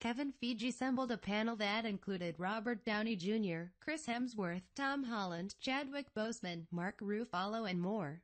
Kevin Feige assembled a panel that included Robert Downey Jr., Chris Hemsworth, Tom Holland, Chadwick Boseman, Mark Ruffalo and more.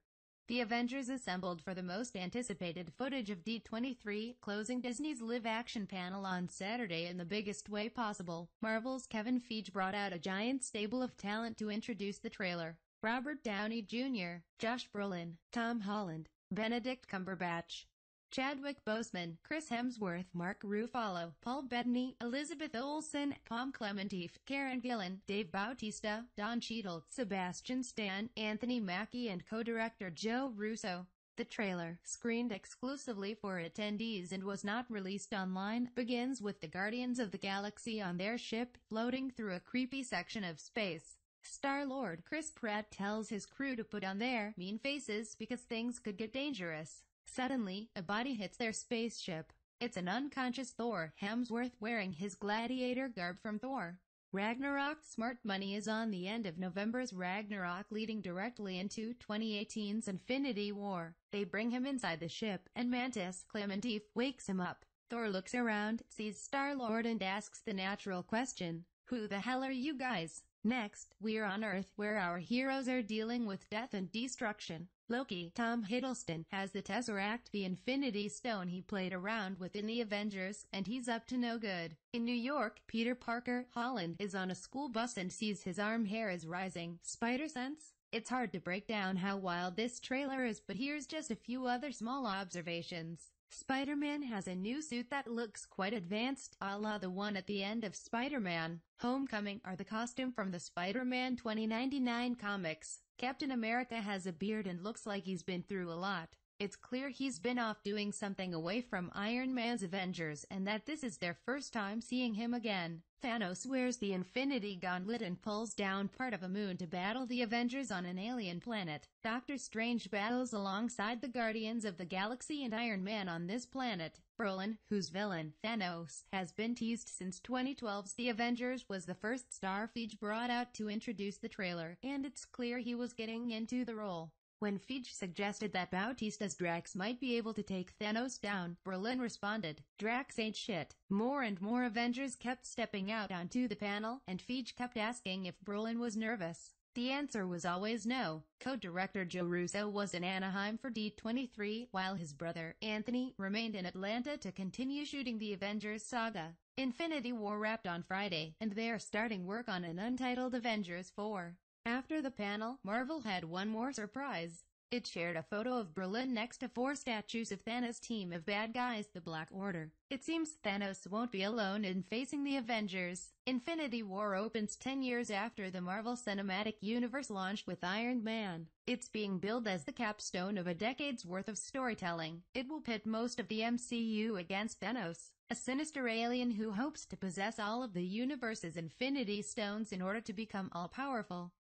The Avengers assembled for the most anticipated footage of D23, closing Disney's live-action panel on Saturday in the biggest way possible. Marvel's Kevin Feige brought out a giant stable of talent to introduce the trailer. Robert Downey Jr., Josh Brolin, Tom Holland, Benedict Cumberbatch, Chadwick Boseman, Chris Hemsworth, Mark Ruffalo, Paul Bettany, Elizabeth Olsen, Pom Klementieff, Karen Gillan, Dave Bautista, Don Cheadle, Sebastian Stan, Anthony Mackie and co-director Joe Russo. The trailer, screened exclusively for attendees and was not released online, begins with the Guardians of the Galaxy on their ship, floating through a creepy section of space. Star-Lord Chris Pratt tells his crew to put on their mean faces because things could get dangerous. Suddenly, a body hits their spaceship. It's an unconscious Thor, Hemsworth wearing his gladiator garb from Thor. Ragnarok. Smart money is on the end of November's Ragnarok, leading directly into 2018's Infinity War. They bring him inside the ship, and Mantis, Klementieff, wakes him up. Thor looks around, sees Star-Lord and asks the natural question, "Who the hell are you guys?" Next, we're on Earth, where our heroes are dealing with death and destruction. Loki, Tom Hiddleston, has the Tesseract, the Infinity Stone he played around with in the Avengers, and he's up to no good. In New York, Peter Parker, Holland, is on a school bus and sees his arm hair is rising. Spider sense? It's hard to break down how wild this trailer is, but here's just a few other small observations. Spider-Man has a new suit that looks quite advanced, a la the one at the end of Spider-Man Homecoming, or the costume from the Spider-Man 2099 comics. Captain America has a beard and looks like he's been through a lot. It's clear he's been off doing something away from Iron Man's Avengers, and that this is their first time seeing him again. Thanos wears the Infinity Gauntlet and pulls down part of a moon to battle the Avengers on an alien planet. Doctor Strange battles alongside the Guardians of the Galaxy and Iron Man on this planet. Brolin, whose villain, Thanos, has been teased since 2012's The Avengers, was the first star Feige brought out to introduce the trailer, and it's clear he was getting into the role. When Feige suggested that Bautista's Drax might be able to take Thanos down, Brolin responded, "Drax ain't shit." More and more Avengers kept stepping out onto the panel, and Feige kept asking if Brolin was nervous. The answer was always no. Co-director Joe Russo was in Anaheim for D23, while his brother, Anthony, remained in Atlanta to continue shooting the Avengers saga. Infinity War wrapped on Friday, and they're starting work on an untitled Avengers 4. After the panel, Marvel had one more surprise. It shared a photo of Brolin next to 4 statues of Thanos' team of bad guys, the Black Order. It seems Thanos won't be alone in facing the Avengers. Infinity War opens 10 years after the Marvel Cinematic Universe launched with Iron Man. It's being billed as the capstone of a decade's worth of storytelling. It will pit most of the MCU against Thanos, a sinister alien who hopes to possess all of the universe's Infinity Stones in order to become all-powerful.